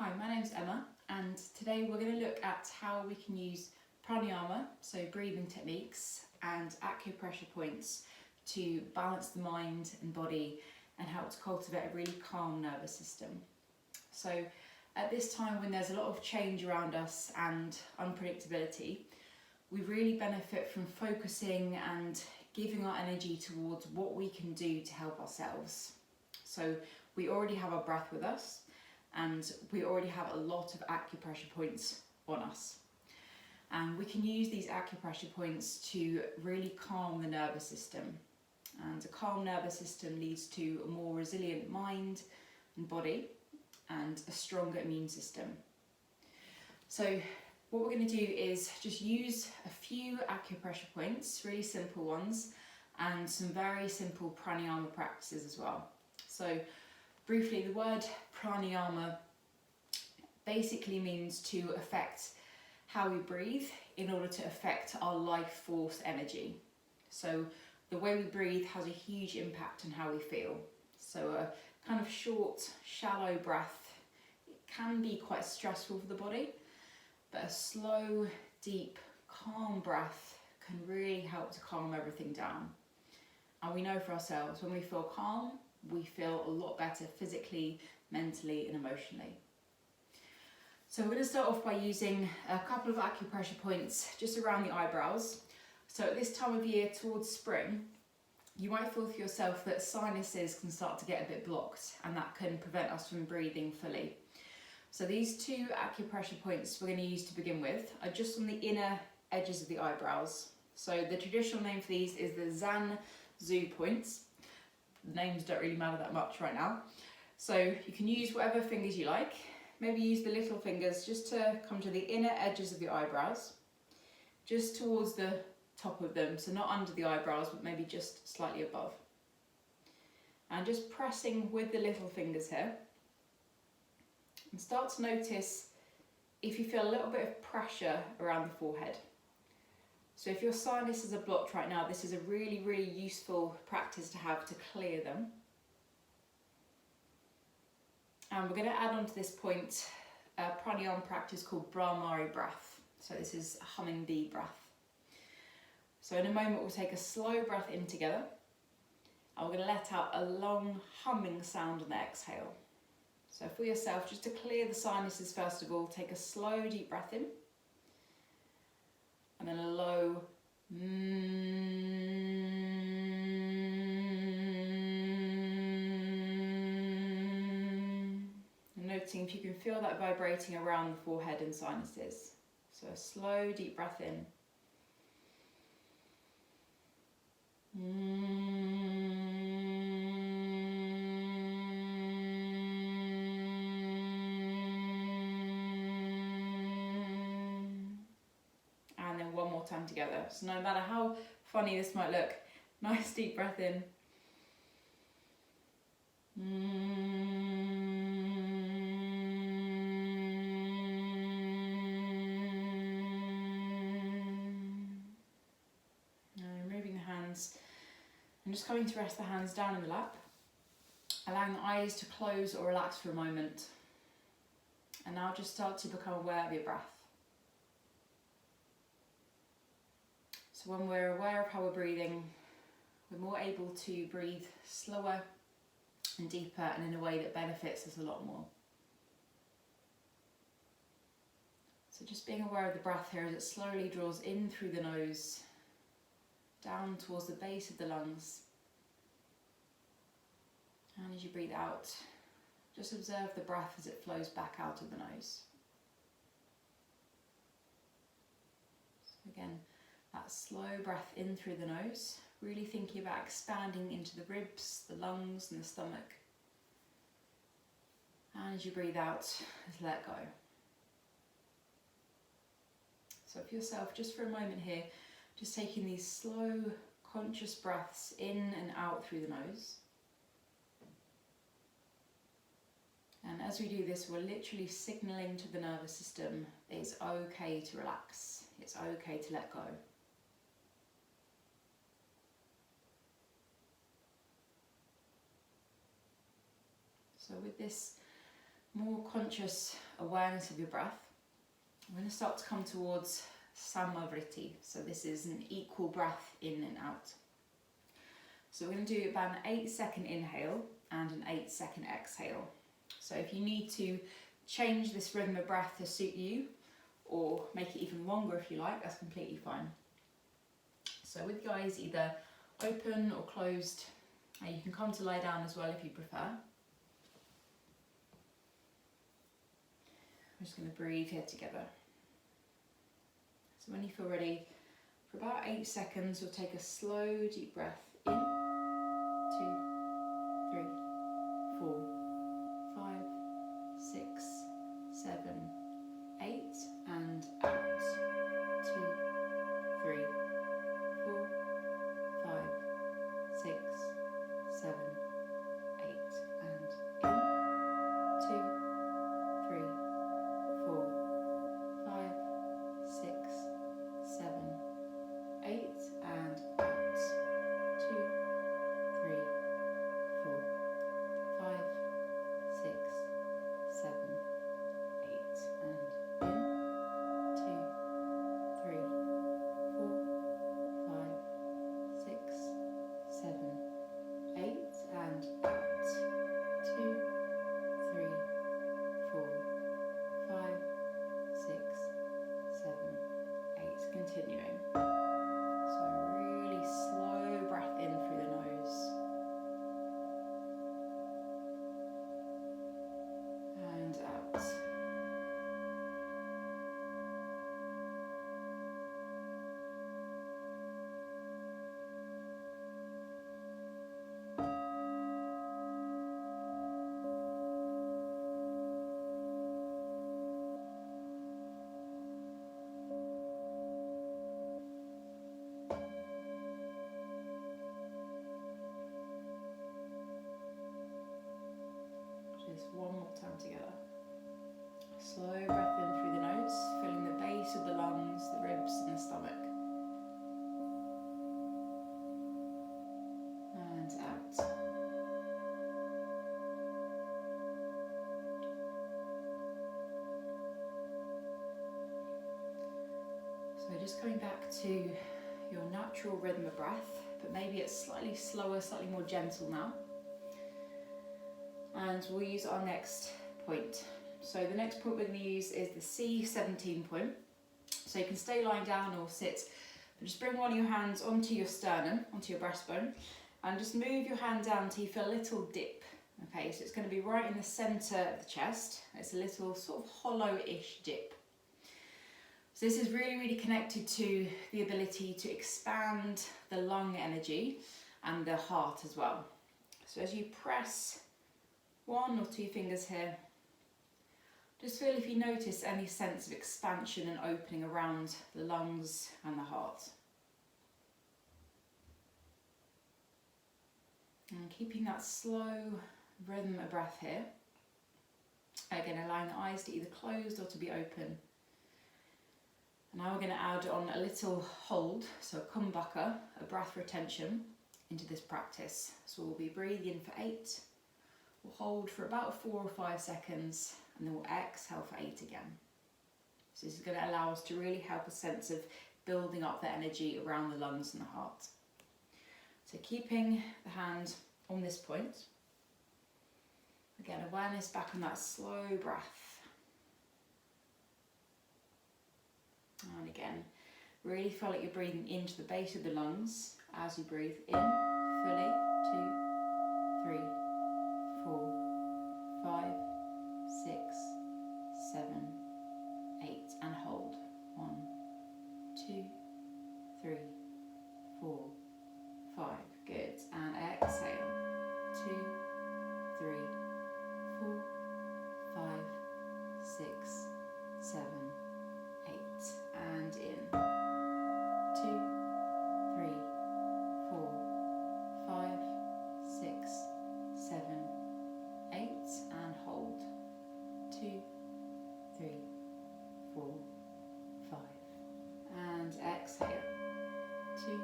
Hi, my name's Emma, and today we're going to look at how we can use pranayama, so breathing techniques, and acupressure points to balance the mind and body and help to cultivate a really calm nervous system. So at this time when there's a lot of change around us and unpredictability, we really benefit from focusing and giving our energy towards what we can do to help ourselves. So we already have our breath with us, and we already have a lot of acupressure points on us. And we can use these acupressure points to really calm the nervous system. And a calm nervous system leads to a more resilient mind and body and a stronger immune system. So what we're going to do is just use a few acupressure points, really simple ones, and some very simple pranayama practices as well. So briefly, the word pranayama basically means to affect how we breathe in order to affect our life force energy. So the way we breathe has a huge impact on how we feel. So a kind of short, shallow breath, it can be quite stressful for the body, but a slow, deep, calm breath can really help to calm everything down. And we know for ourselves, when we feel calm, we feel a lot better physically, mentally and emotionally. So we're going to start off by using a couple of acupressure points just around the eyebrows. So at this time of year towards spring, you might feel for yourself that sinuses can start to get a bit blocked, and that can prevent us from breathing fully. So these two acupressure points we're going to use to begin with are just on the inner edges of the eyebrows. So the traditional name for these is the Zan Zu points. The names don't really matter that much right now. So you can use whatever fingers you like. Maybe use the little fingers just to come to the inner edges of the eyebrows, just towards the top of them, so not under the eyebrows, but maybe just slightly above. And just pressing with the little fingers here. And start to notice if you feel a little bit of pressure around the forehead. So if your sinuses are blocked right now, this is a really, really useful practice to have to clear them. And we're going to add on to this point a pranayama practice called Brahmari breath. So this is a humming bee breath. So in a moment we'll take a slow breath in together, and we're going to let out a long humming sound on the exhale. So for yourself, just to clear the sinuses first of all, take a slow deep breath in, and then a low noticing if you can feel that vibrating around the forehead and sinuses. So a slow deep breath in. And then one more time together. So no matter how funny this might look, nice deep breath in. And just coming to rest the hands down in the lap, allowing the eyes to close or relax for a moment. And now just start to become aware of your breath. So when we're aware of how we're breathing, we're more able to breathe slower and deeper and in a way that benefits us a lot more. So just being aware of the breath here as it slowly draws in through the nose, down towards the base of the lungs. And as you breathe out, just observe the breath as it flows back out of the nose. So again, that slow breath in through the nose, really thinking about expanding into the ribs, the lungs and the stomach. And as you breathe out, just let go. So for yourself, just for a moment here, just taking these slow, conscious breaths in and out through the nose. And as we do this, we're literally signalling to the nervous system that it's okay to relax, it's okay to let go. So with this more conscious awareness of your breath, we're going to start to come towards Samavriti. So this is an equal breath in and out. So we're going to do about an 8-second inhale and an 8-second exhale. So if you need to change this rhythm of breath to suit you, or make it even longer if you like, that's completely fine. So with your eyes either open or closed, you can come to lie down as well if you prefer. I'm just going to breathe here together. So when you feel ready, for about 8 seconds, you'll take a slow, deep breath in, 2, 3, 4, 5, 6, 7, 8, and out, 2, 3, 4, 5, 6, 7, 8, and in, 2, 3, 4, 5, 6, 7, 8, and out, 2, 3, 4, 5, 6, 7, 8, and in, 2, 3, 4, 5, 6, 7, 8, and out, 2, 3, 4, 5, 6, 7, 8. Continuing. So really slow breath in through the nose. And out. Just one more time together. Slow breath in through the nose, filling the base of the lungs, the ribs and the stomach. And out. So just coming back to your natural rhythm of breath, but maybe it's slightly slower, slightly more gentle now. And we'll use our next point. So the next point we're going to use is the C17 point. So you can stay lying down or sit, but just bring one of your hands onto your sternum, onto your breastbone, and just move your hand down until you feel a little dip. Okay, so it's going to be right in the centre of the chest. It's a little sort of hollow-ish dip. So this is really, really connected to the ability to expand the lung energy and the heart as well. So as you press 1 or 2 fingers here, just feel if you notice any sense of expansion and opening around the lungs and the heart. And keeping that slow rhythm of breath here. Again, allowing the eyes to either closed or to be open. And now we're going to add on a little hold, so a kumbhaka, a breath retention, into this practice. So we'll be breathing in for 8. We'll hold for about 4 or 5 seconds, and then we'll exhale for 8 again. So this is going to allow us to really help a sense of building up the energy around the lungs and the heart. So keeping the hand on this point. Again, awareness back on that slow breath. And again, really feel like you're breathing into the base of the lungs as you breathe in fully. 2, 3, 4, 5, 6, 7, 8, and hold. 1, 2, 3, 4, 5. Good. And exhale. 2, 3, 4, 5, 6, 7, 8. And in. 2, 3, 4, 5, 6, 7, 8, and hold. 2, 3, 4, 5. And exhale. 2,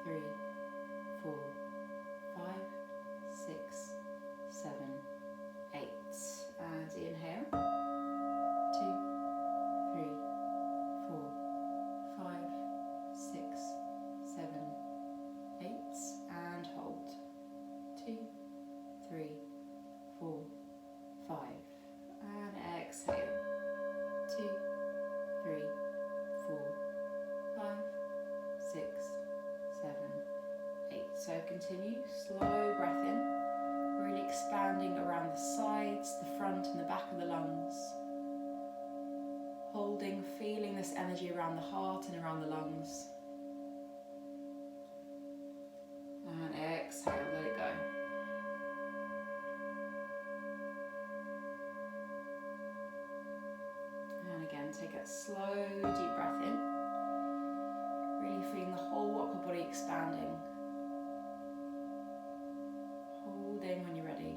3, 4, 5, 6, 7, 8. And So continue, slow breath in, really expanding around the sides, the front and the back of the lungs. Holding, feeling this energy around the heart and around the lungs. And exhale, let it go. And again, take a slow, deep breath in. Really feeling the whole upper body expanding. Holding when you're ready.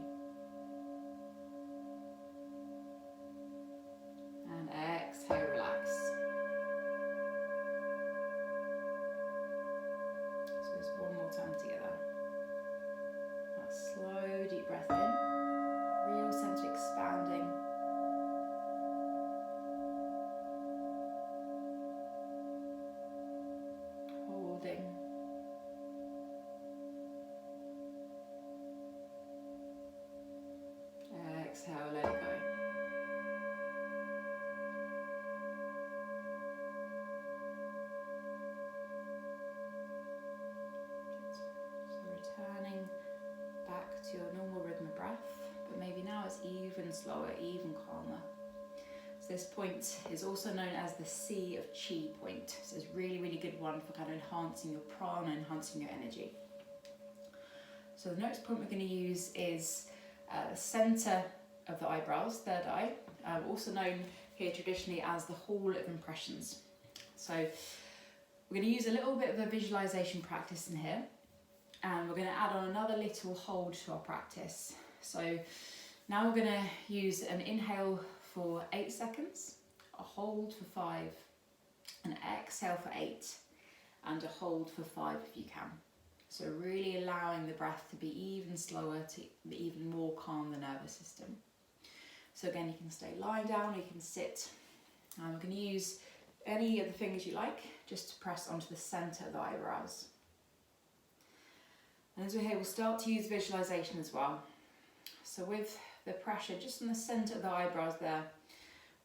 And exhale, relax. So just one more time together. That slow, deep breath in. Real sense of expanding. Holding. Exhale, let it go. So returning back to your normal rhythm of breath, but maybe now it's even slower, even calmer. So this point is also known as the Sea of Chi point. So it's a really, really good one for kind of enhancing your prana, enhancing your energy. So the next point we're going to use is the centre of the eyebrows, third eye, also known here traditionally as the Hall of Impressions. So we're going to use a little bit of a visualisation practice in here, and we're going to add on another little hold to our practice. So now we're going to use an inhale for 8 seconds, a hold for 5, an exhale for 8, and a hold for 5 if you can. So really allowing the breath to be even slower, to be even more calm the nervous system. So again, you can stay lying down, or you can sit. And we're going to use any of the fingers you like, just to press onto the centre of the eyebrows. And as we're here, we'll start to use visualisation as well. So with the pressure just in the centre of the eyebrows there,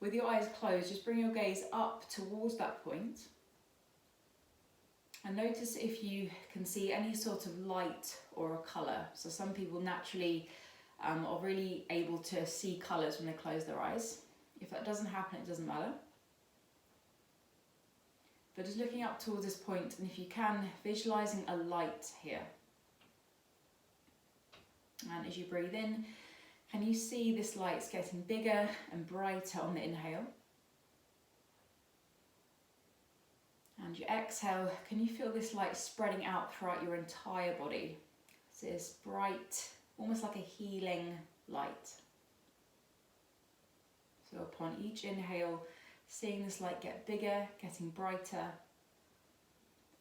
with your eyes closed, just bring your gaze up towards that point. And notice if you can see any sort of light or a colour. So some people naturally are really able to see colours when they close their eyes. If that doesn't happen, it doesn't matter. But just looking up towards this point, and if you can, visualising a light here. And as you breathe in, can you see this light's getting bigger and brighter on the inhale? And you exhale, can you feel this light spreading out throughout your entire body? So this bright, almost like a healing light. So upon each inhale, seeing this light get bigger, getting brighter.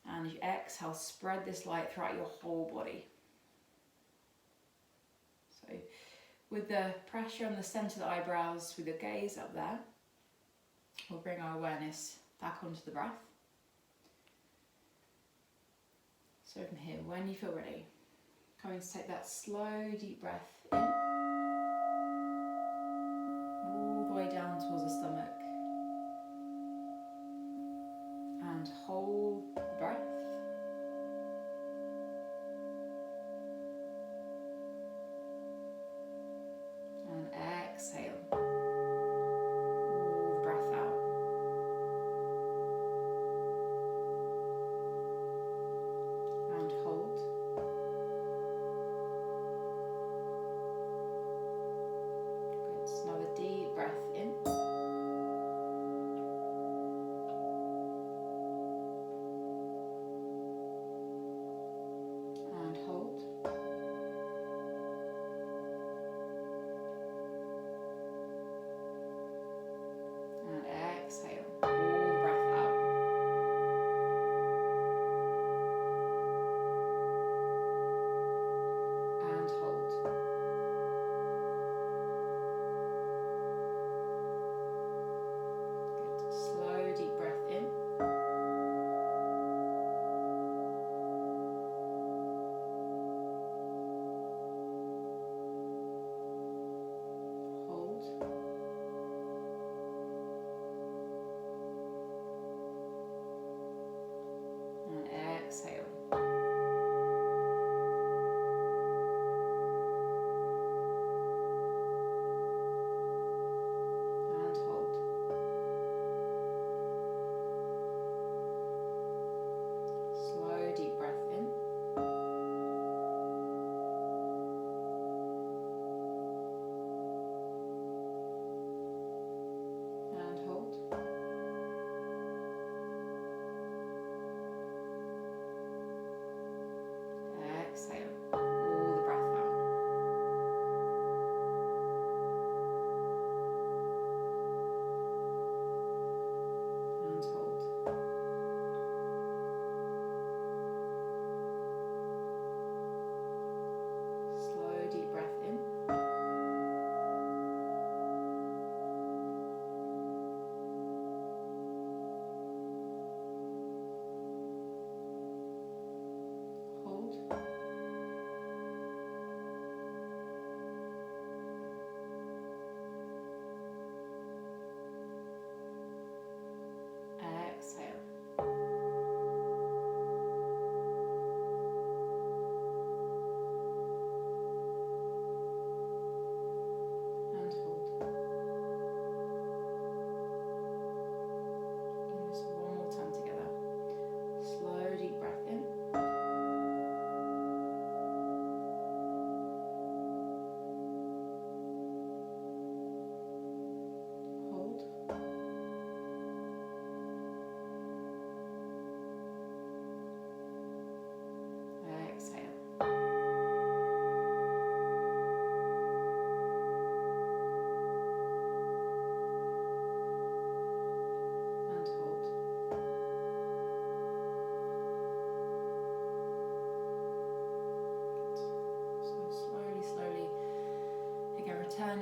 And as you exhale, spread this light throughout your whole body. So with the pressure on the centre of the eyebrows, with your gaze up there, we'll bring our awareness back onto the breath. So from here, when you feel ready, going to take that slow, deep breath in, all the way down towards the stomach, and hold the breath. And exhale. All the breath out. And hold.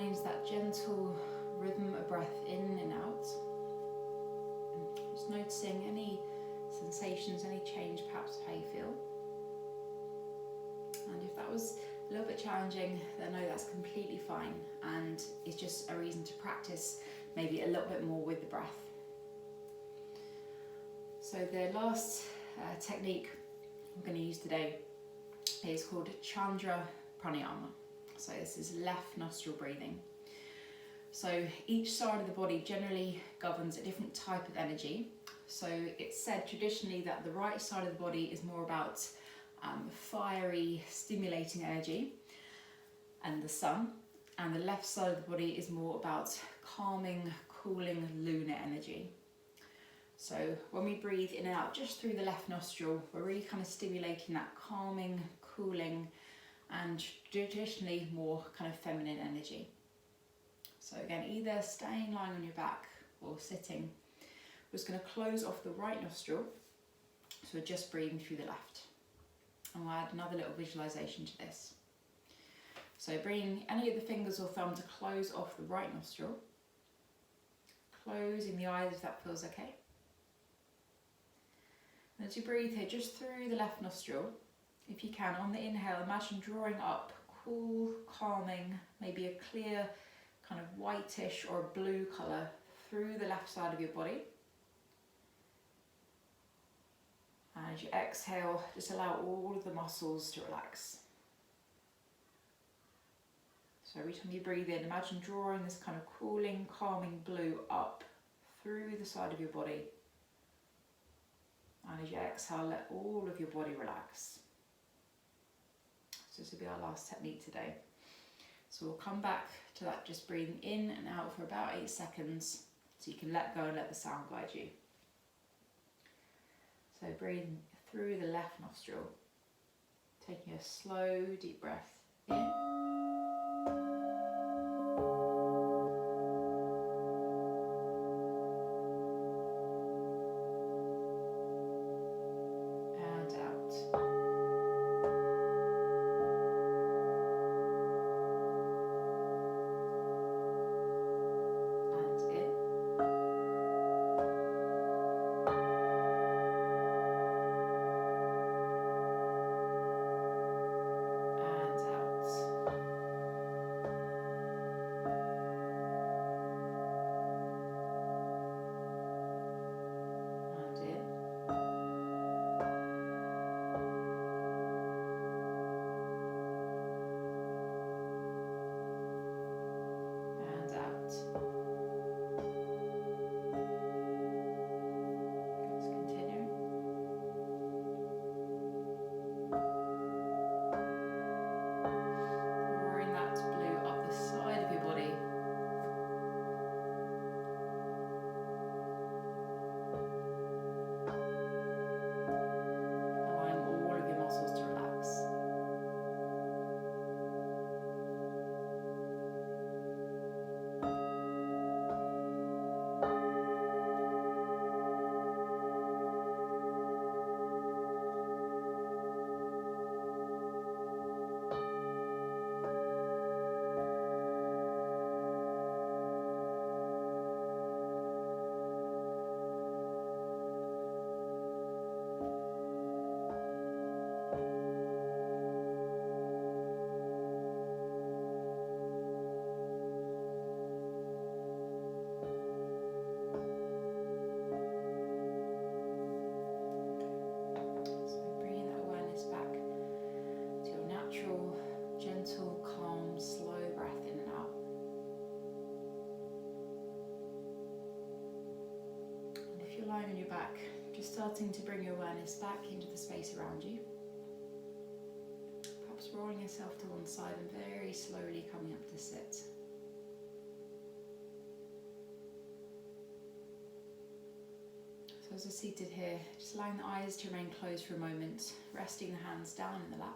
finds that gentle rhythm of breath in and out. And just noticing any sensations, any change perhaps how you feel. And if that was a little bit challenging, then no, that's completely fine, and it's just a reason to practice maybe a little bit more with the breath. So the last technique I'm going to use today is called Chandra Pranayama. So this is left nostril breathing. So each side of the body generally governs a different type of energy. So it's said traditionally that the right side of the body is more about fiery, stimulating energy and the sun, and the left side of the body is more about calming, cooling, lunar energy. So when we breathe in and out just through the left nostril, we're really kind of stimulating that calming, cooling, and traditionally more kind of feminine energy. So again, either staying lying on your back or sitting. We're just going to close off the right nostril, so we're just breathing through the left. And we'll add another little visualization to this. So bring any of the fingers or thumb to close off the right nostril, closing the eyes if that feels okay. And as you breathe here, just through the left nostril, if you can, on the inhale, imagine drawing up cool, calming, maybe a clear kind of whitish or blue colour through the left side of your body. And as you exhale, just allow all of the muscles to relax. So every time you breathe in, imagine drawing this kind of cooling, calming blue up through the side of your body. And as you exhale, let all of your body relax. So this will be our last technique today. So we'll come back to that, just breathing in and out for about 8 seconds, so you can let go and let the sound guide you. So breathing through the left nostril, taking a slow, deep breath in. Gentle, calm, slow breath in and out. And if you're lying on your back, just starting to bring your awareness back into the space around you. Perhaps rolling yourself to one side and very slowly coming up to sit. So as you're seated here, just allowing the eyes to remain closed for a moment, resting the hands down in the lap.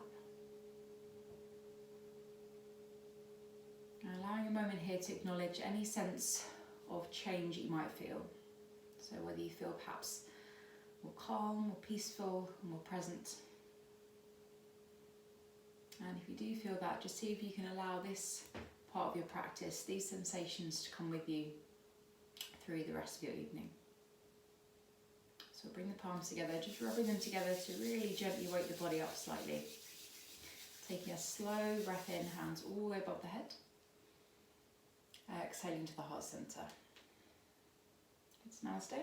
And allowing a moment here to acknowledge any sense of change you might feel. So whether you feel perhaps more calm, more peaceful, more present. And if you do feel that, just see if you can allow this part of your practice, these sensations to come with you through the rest of your evening. So bring the palms together, just rubbing them together to really gently wake the body up slightly. Taking a slow breath in, hands all the way above the head. Exhaling to the heart center. It's namaste.